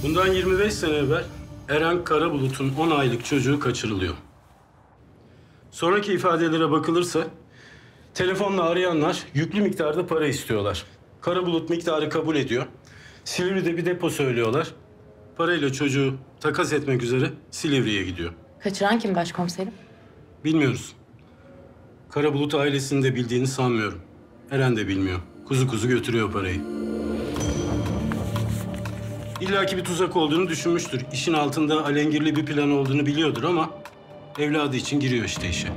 Bundan 25 sene evvel Eren Karabulut'un 10 aylık çocuğu kaçırılıyor. Sonraki ifadelere bakılırsa telefonla arayanlar yüklü miktarda para istiyorlar. Karabulut miktarı kabul ediyor. Silivri'de bir depo söylüyorlar. Parayla çocuğu takas etmek üzere Silivri'ye gidiyor. Kaçıran kim başkomiserim? Bilmiyoruz. Karabulut ailesinin de bildiğini sanmıyorum. Eren de bilmiyor. Kuzu kuzu götürüyor parayı. İlla ki bir tuzak olduğunu düşünmüştür. İşin altında alengirli bir plan olduğunu biliyordur ama evladı için giriyor işte işe.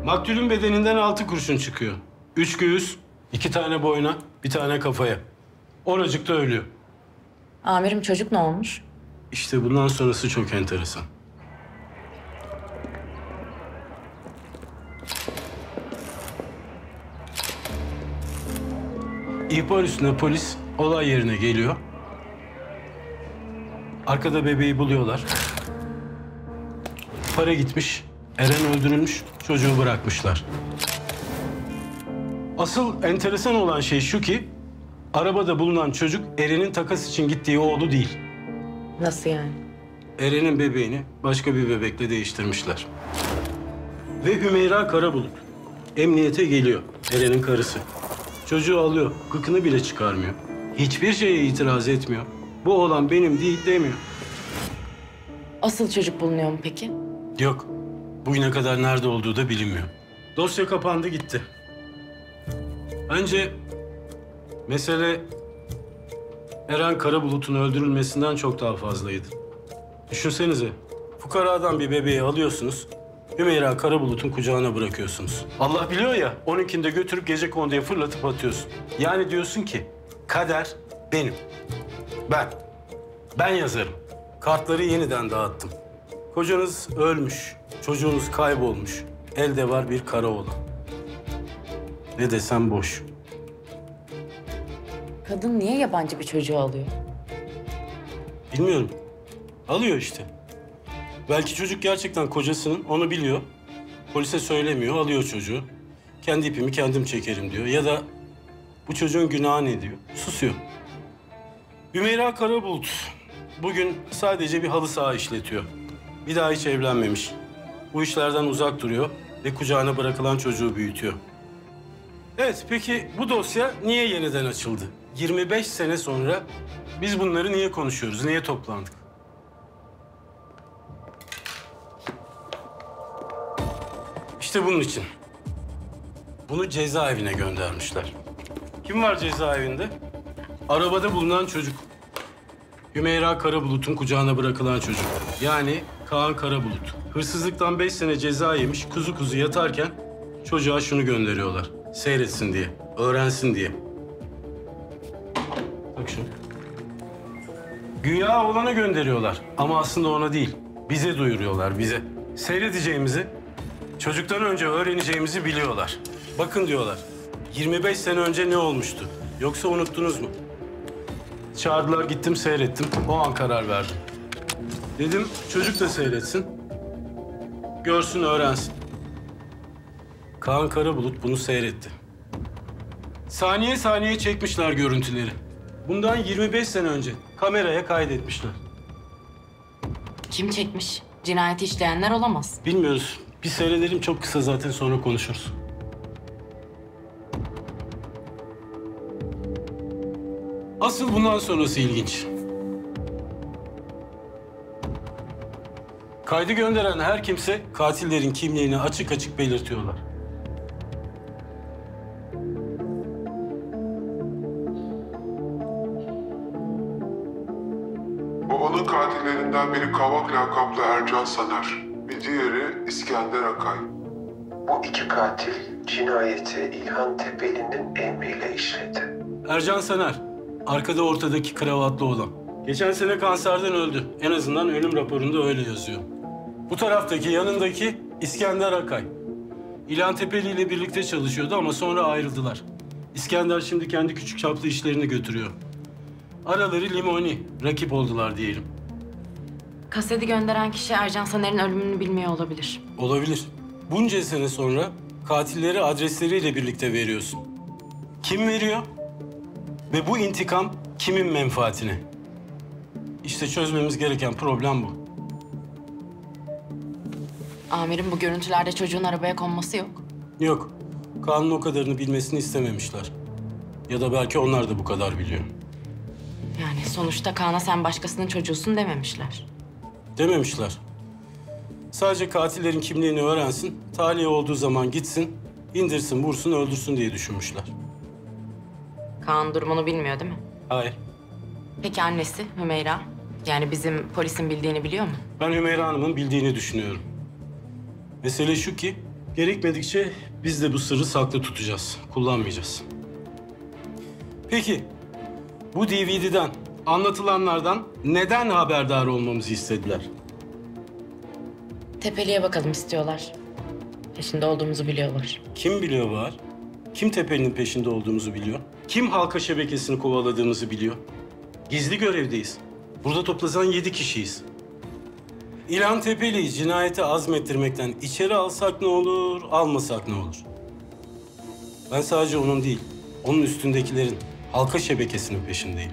Maktulün bedeninden 6 kurşun çıkıyor. 3 göğüs, 2 tane boyna, 1 tane kafaya. Oracıkta ölüyor. Amirim çocuk ne olmuş? İşte bundan sonrası çok enteresan. İhbar üstüne polis olay yerine geliyor. Arkada bebeği buluyorlar. Para gitmiş, Eren öldürülmüş, çocuğu bırakmışlar. Asıl enteresan olan şey şu ki, arabada bulunan çocuk Eren'in takas için gittiği oğlu değil. Nasıl yani? Eren'in bebeğini başka bir bebekle değiştirmişler. Ve Hümeyra Karabulut emniyete geliyor, Eren'in karısı. Çocuğu alıyor, gıkını bile çıkarmıyor. Hiçbir şeye itiraz etmiyor. Bu oğlan benim değil demiyor. Asıl çocuk bulunuyor mu peki? Yok, bugüne kadar nerede olduğu da bilinmiyor. Dosya kapandı gitti. Bence mesele Eren Karabulut'un öldürülmesinden çok daha fazlaydı. Düşünsenize, fukaradan bir bebeği alıyorsunuz, Hümeyra Karabulut'un kucağına bırakıyorsunuz. Allah biliyor ya, onunkini de götürüp gecekonduya fırlatıp atıyorsun. Yani diyorsun ki, kader benim. Ben yazarım. Kartları yeniden dağıttım. Kocanız ölmüş, çocuğunuz kaybolmuş. Elde var bir kara oğlan. Ne desem boş. Kadın niye yabancı bir çocuğu alıyor? Bilmiyorum. Alıyor işte. Belki çocuk gerçekten kocasının, onu biliyor. Polise söylemiyor, alıyor çocuğu. Kendi ipimi kendim çekerim diyor. Ya da bu çocuğun günahı ne diyor? Susuyor. Hümeyra Karabulut bugün sadece bir halı saha işletiyor. Bir daha hiç evlenmemiş. Bu işlerden uzak duruyor ve kucağına bırakılan çocuğu büyütüyor. Evet, peki bu dosya niye yeniden açıldı? 25 sene sonra biz bunları niye konuşuyoruz, niye toplandık? İşte bunun için. Bunu cezaevine göndermişler. Kim var cezaevinde? Arabada bulunan çocuk. Hümeyra Karabulut'un kucağına bırakılan çocuk. Yani Kaan Karabulut. Hırsızlıktan 5 sene ceza yemiş, kuzu kuzu yatarken çocuğa şunu gönderiyorlar. Seyretsin diye, öğrensin diye. Bak şunu. Güya oğlana gönderiyorlar ama aslında ona değil. Bize duyuruyorlar, bize. Seyredeceğimizi, çocuktan önce öğreneceğimizi biliyorlar. Bakın diyorlar, 25 sene önce ne olmuştu? Yoksa unuttunuz mu? Çağırdılar, gittim seyrettim. O an karar verdim. Dedim çocuk da seyretsin. Görsün, öğrensin. Kaan Karabulut bunu seyretti. Saniye saniye çekmişler görüntüleri. Bundan 25 sene önce kameraya kaydetmişler. Kim çekmiş? Cinayeti işleyenler olamaz. Bilmiyoruz. Bir seyredelim, çok kısa zaten, sonra konuşuruz. Asıl bundan sonrası ilginç. Kaydı gönderen her kimse katillerin kimliğini açık açık belirtiyorlar. Babanın katillerinden biri Kavak lakaplı Ercan Saner, bir diğeri İskender Akay. Bu iki katil cinayeti İlhan Tepeli'nin emriyle işledi. Ercan Saner, arkada ortadaki kravatlı olan. Geçen sene kanserden öldü. En azından ölüm raporunda öyle yazıyor. Bu taraftaki, yanındaki İskender Akay. İlhan Tepeli ile birlikte çalışıyordu ama sonra ayrıldılar. İskender şimdi kendi küçük çaplı işlerini götürüyor. Araları limoni, rakip oldular diyelim. Kaseti gönderen kişi Ercan Saner'in ölümünü bilmiyor olabilir. Olabilir. Bunca sene sonra katilleri adresleriyle birlikte veriyorsun. Kim veriyor? Ve bu intikam kimin menfaatine? İşte çözmemiz gereken problem bu. Amirim, bu görüntülerde çocuğun arabaya konması yok. Yok, Kaan'ın o kadarını bilmesini istememişler. Ya da belki onlar da bu kadar biliyor. Yani sonuçta Kaan'a sen başkasının çocuğusun dememişler. Dememişler. Sadece katillerin kimliğini öğrensin, tahliye olduğu zaman gitsin, indirsin, vursun, öldürsün diye düşünmüşler. Kaan durumunu bilmiyor değil mi? Hayır. Peki annesi Hümeyra? Yani bizim polisin bildiğini biliyor mu? Ben Hümeyra Hanım'ın bildiğini düşünüyorum. Mesele şu ki, gerekmedikçe biz de bu sırrı saklı tutacağız, kullanmayacağız. Peki, bu DVD'den, anlatılanlardan neden haberdar olmamızı istediler? Tepeli'ye bakalım istiyorlar. Peşinde olduğumuzu biliyorlar. Kim biliyor Bahar? Kim Tepeli'nin peşinde olduğumuzu biliyor? Kim halka şebekesini kovaladığımızı biliyor? Gizli görevdeyiz. Burada toplasan 7 kişiyiz. İlhan Tepeli'yi cinayete azmettirmekten içeri alsak ne olur, almasak ne olur? Ben sadece onun değil, onun üstündekilerin halka şebekesinin peşindeyim.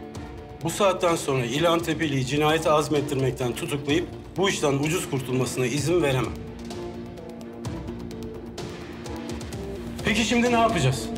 Bu saatten sonra İlhan Tepeli'yi cinayete azmettirmekten tutuklayıp bu işten ucuz kurtulmasına izin veremem. Peki şimdi ne yapacağız?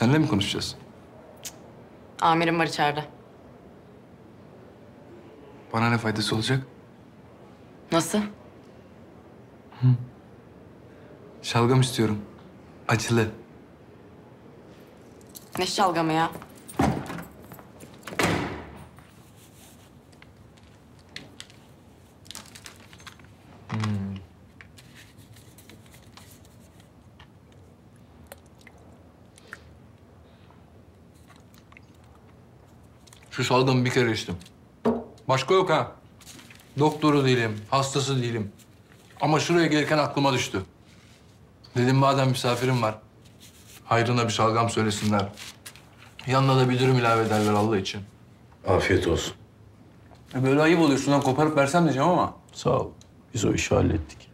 Seninle mi konuşacağız? Amirim var içeride. Bana ne faydası olacak? Nasıl? Şalgam istiyorum. Acılı. Ne şalgamı ya? Şu şalgamı bir kere içtim. Başka yok ha. Doktoru değilim, hastası değilim. Ama şuraya gelirken aklıma düştü. Dedim madem misafirim var, hayrına bir şalgam söylesinler. Yanına da bir dürüm ilave ederler Allah için. Afiyet olsun. Böyle ayıp oluyor. Şundan koparıp versem diyeceğim ama. Sağ ol. Biz o işi hallettik.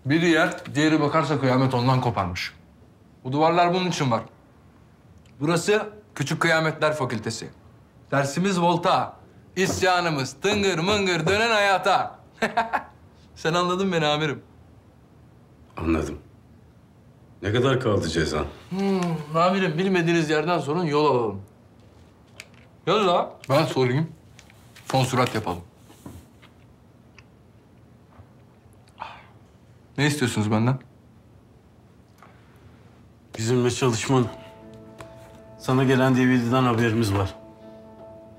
Biri yer, diğeri bakarsa kıyamet ondan koparmış. Bu duvarlar bunun için var. Burası Küçük Kıyametler Fakültesi. Dersimiz volta. İsyanımız tıngır mıngır dönen hayata. Sen anladın beni amirim. Anladım. Ne kadar kaldı cezan? Amirim bilmediğiniz yerden sorun yol alalım. Yaz la. Ben sorayım. Son sürat yapalım. Ne istiyorsunuz benden? Bizimle çalışman. Sana gelen DVD'den haberimiz var.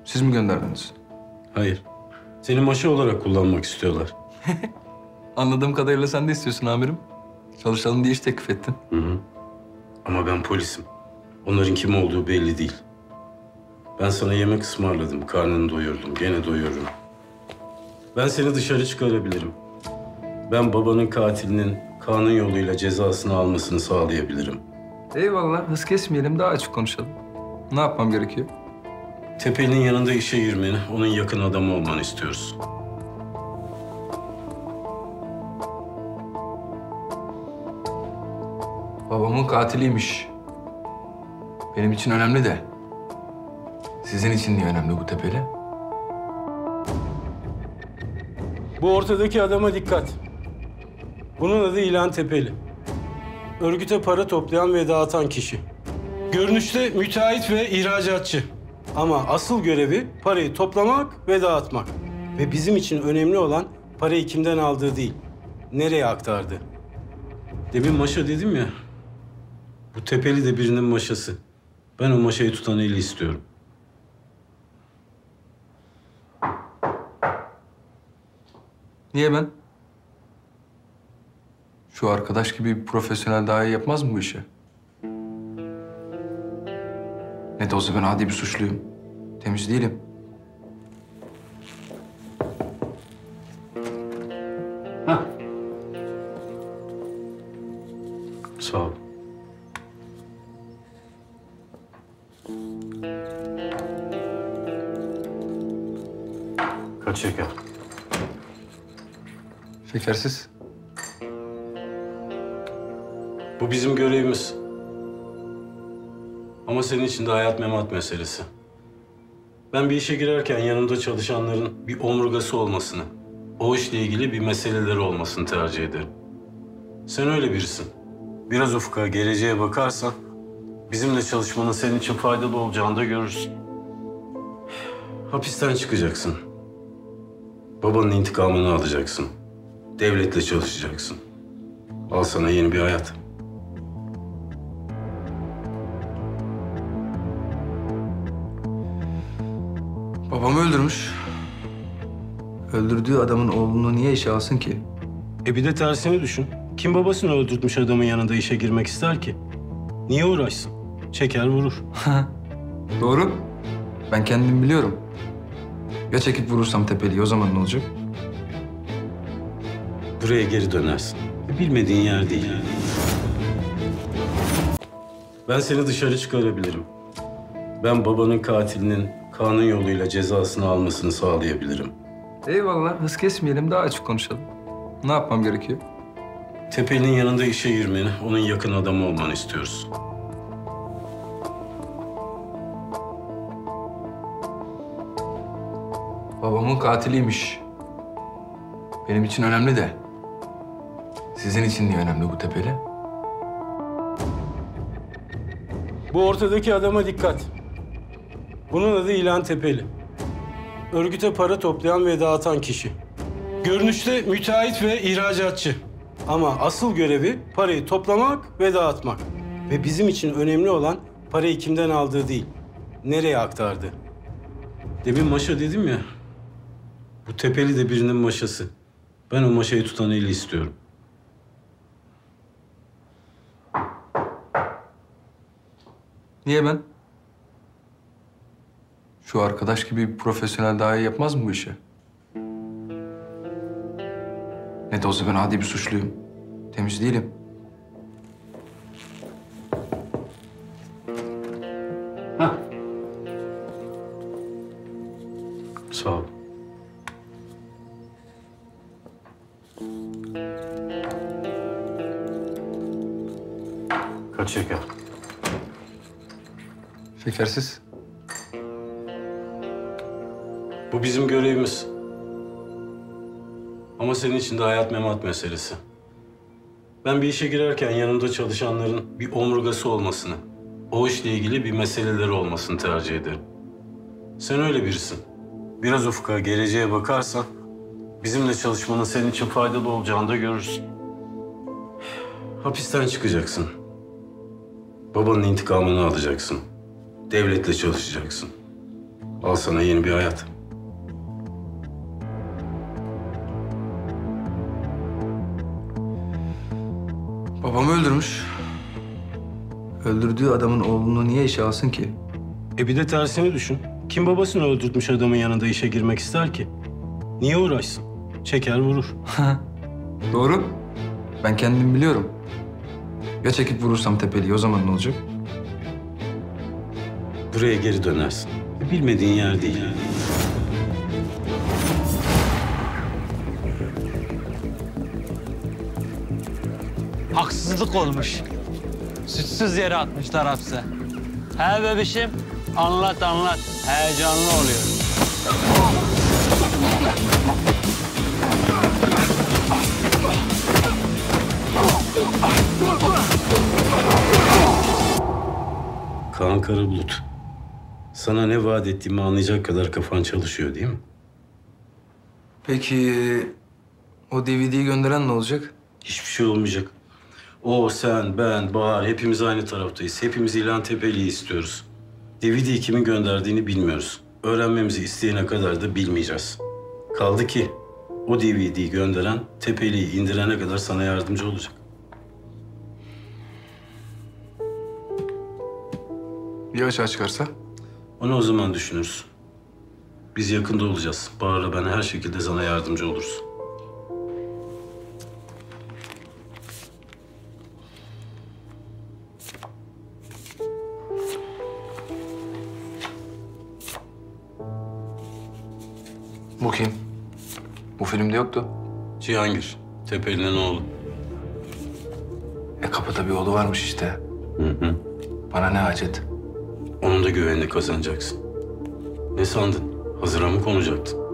Siz mi gönderdiniz? Hayır. Seni maşa olarak kullanmak istiyorlar. Anladığım kadarıyla sen de istiyorsun amirim. Çalışalım diye iş teklif ettin. Ama ben polisim. Onların kim olduğu belli değil. Ben sana yemek ısmarladım, karnını doyurdum, gene doyururum. Ben seni dışarı çıkarabilirim. Ben babanın katilinin kanun yoluyla cezasını almasını sağlayabilirim. Eyvallah. Hız kesmeyelim. Daha açık konuşalım. Ne yapmam gerekiyor? Tepeli'nin yanında işe girmeni, onun yakın adamı olmanı istiyoruz. Babamın katiliymiş. Benim için önemli de. Sizin için niye önemli bu Tepeli? Bu ortadaki adama dikkat. Bunun adı İlhan Tepeli. Örgüte para toplayan ve dağıtan kişi. Görünüşte müteahhit ve ihracatçı. Ama asıl görevi parayı toplamak ve dağıtmak. Ve bizim için önemli olan parayı kimden aldığı değil, nereye aktardı. Demin maşa dedim ya, bu Tepeli de birinin maşası. Ben o maşayı tutan eli istiyorum. Niye ben? Şu arkadaş gibi bir profesyonel daha iyi yapmaz mı bu işi? Ne de olsa ben adi bir suçluyum. Temiz değilim. Sağ ol. Kaç şeker? Şekersiz. Bu bizim görevimiz. Ama senin için de hayat memat meselesi. Ben bir işe girerken yanımda çalışanların bir omurgası olmasını, o işle ilgili bir meseleleri olmasını tercih ederim. Sen öyle birisin. Biraz ufka, geleceğe bakarsan bizimle çalışmanın senin için faydalı olacağını da görürsün. Hapisten çıkacaksın. Babanın intikamını alacaksın. Devletle çalışacaksın. Al sana yeni bir hayat. Babamı öldürmüş. Öldürdüğü adamın oğlunu niye işe alsın ki? Bir de tersini düşün. Kim babasını öldürtmüş adamın yanında işe girmek ister ki? Niye uğraşsın? Çeker vurur. Doğru. Ben kendim biliyorum. Ya çekip vurursam Tepeli'yi o zaman ne olacak? Buraya geri dönersin. Bilmediğin yer değil. Ben seni dışarı çıkarabilirim. Ben babanın katilinin kanun yoluyla cezasını almasını sağlayabilirim. Eyvallah. Hız kesmeyelim. Daha açık konuşalım. Ne yapmam gerekiyor? Tepeli'nin yanında işe girmeni, onun yakın adamı olmanı istiyoruz. Babamın katiliymiş. Benim için önemli de. Sizin için niye önemli bu Tepeli? Bu ortadaki adama dikkat. Bunun adı İlhan Tepeli. Örgüte para toplayan ve dağıtan kişi. Görünüşte müteahhit ve ihracatçı. Ama asıl görevi parayı toplamak ve dağıtmak. Ve bizim için önemli olan parayı kimden aldığı değil, nereye aktardı. Demin maşa dedim ya, bu Tepeli de birinin maşası. Ben o maşayı tutan eli istiyorum. Niye ben? Şu arkadaş gibi bir profesyonel daha iyi yapmaz mı bu işi? Ne de olsa ben adi bir suçluyum. Temiz değilim. Sağ ol. Kaç şeker? Şekersiz. Bu bizim görevimiz. Ama senin için de hayat memat meselesi. Ben bir işe girerken yanımda çalışanların bir omurgası olmasını, o işle ilgili bir meseleleri olmasını tercih ederim. Sen öyle birisin. Biraz ufka, geleceğe bakarsan bizimle çalışmanın senin için faydalı olacağını da görürsün. Hapisten çıkacaksın. Babanın intikamını alacaksın. Devletle çalışacaksın. Al sana yeni bir hayat. Babamı öldürmüş. Öldürdüğü adamın oğlunu niye işe alsın ki? Bir de tersini düşün. Kim babasını öldürtmüş adamın yanında işe girmek ister ki? Niye uğraşsın? Çeker vurur. Doğru. Ben kendim biliyorum. Ya çekip vurursam Tepeli'yi o zaman ne olacak? Buraya geri dönersin. Bilmediğin yer değil. Haksızlık olmuş. Suçsuz yere atmışlar hapse. He bebişim, anlat anlat. Heyecanlı oluyor. Kaan Karabulut. Sana ne vaat ettiğimi anlayacak kadar kafan çalışıyor değil mi? Peki o DVD'yi gönderen ne olacak? Hiçbir şey olmayacak. O, sen, ben, Bahar hepimiz aynı taraftayız. Hepimiz İlhan Tepeli'yi istiyoruz. DVD'yi kimin gönderdiğini bilmiyoruz. Öğrenmemizi isteyene kadar da bilmeyeceğiz. Kaldı ki o DVD'yi gönderen Tepeli'yi indirene kadar sana yardımcı olacak. Ya açığa çıkarsa? Onu o zaman düşünürüz. Biz yakında olacağız. Bahar'la ben her şekilde sana yardımcı oluruz. Bu kim? Bu filmde yoktu. Cihangir, Tepeli'nin oğlu. Kapıda bir oğlu varmış işte. Hı. Bana ne hacet? Onun da güvenini kazanacaksın. Ne sandın? Hazıra mı konacaktın?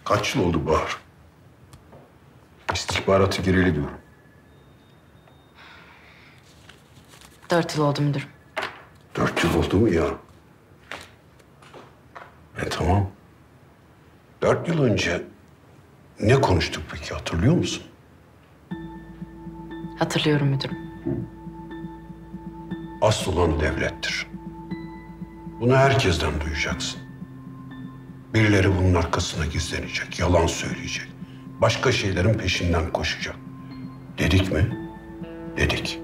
Kaç yıl oldu Bahar? İstihbaratı gireli diyorum. 4 yıl oldu müdürüm. 4 yıl oldu mu ya? Tamam. 4 yıl önce ne konuştuk peki hatırlıyor musun? Hatırlıyorum müdürüm. Asıl olan devlettir. Bunu herkesten duyacaksın. Birileri bunun arkasına gizlenecek, yalan söyleyecek. Başka şeylerin peşinden koşacak. Dedik mi? Dedik.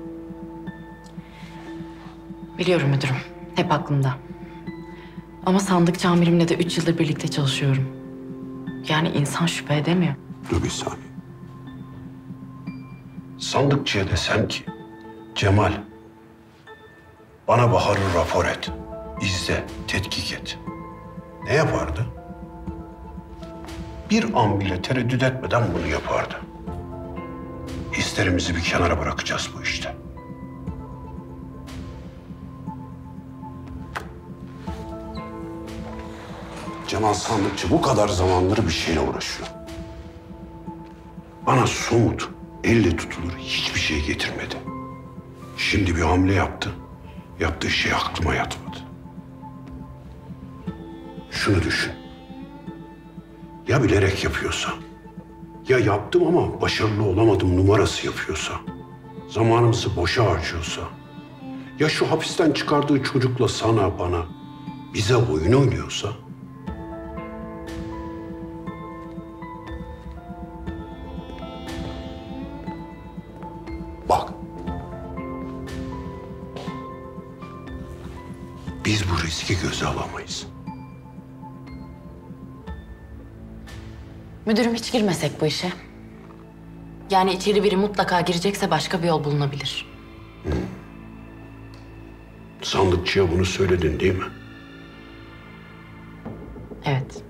Biliyorum müdürüm. Hep aklımda. Ama sandıkçı amirimle de 3 yıldır birlikte çalışıyorum. Yani insan şüphe edemiyor. Dur bir saniye. Sandıkçıya desem ki, Cemal, bana Bahar'ı rapor et, izle, tetkik et. Ne yapardı? Bir an bile tereddüt etmeden bunu yapardı. Hislerimizi bir kenara bırakacağız bu işte. Cemal Sandıkçı bu kadar zamandır bir şeyle uğraşıyor. Bana somut, elle tutulur hiçbir şey getirmedi. Şimdi bir hamle yaptı. Yaptığı şey aklıma yatmadı. Şunu düşün. Ya bilerek yapıyorsa, ya yaptım ama başarılı olamadım numarası yapıyorsa, zamanımızı boşa harcıyorsa, ya şu hapisten çıkardığı çocukla sana, bana, bize oyun oynuyorsa, bak, biz bu riski göze alamayız. Müdürüm hiç girmesek bu işe. Yani içeri biri mutlaka girecekse başka bir yol bulunabilir. Sandıkçıya bunu söyledin değil mi? Evet.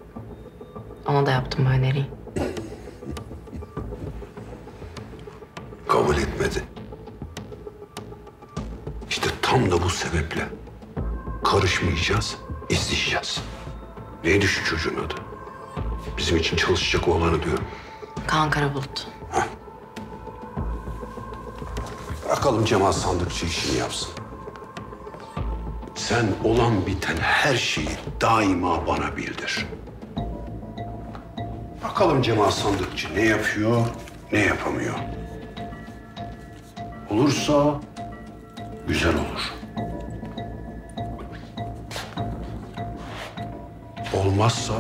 Ona da yaptım bu öneriyi. Kabul etmedi. İşte tam da bu sebeple karışmayacağız, izleyeceğiz. Neydi şu çocuğun adı? Bizim için çalışacak olanı diyorum. Kaan Karabulut. Bırakalım Cemal Sandıkçı işini yapsın. Sen olan biten her şeyi daima bana bildir. Bakalım Cemal Sandıkçı ne yapıyor, ne yapamıyor. Olursa güzel olur. Olmazsa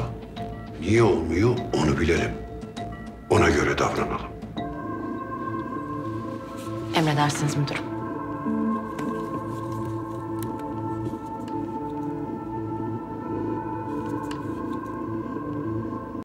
niye olmuyor onu bilelim. Ona göre davranalım. Emredersiniz müdürüm.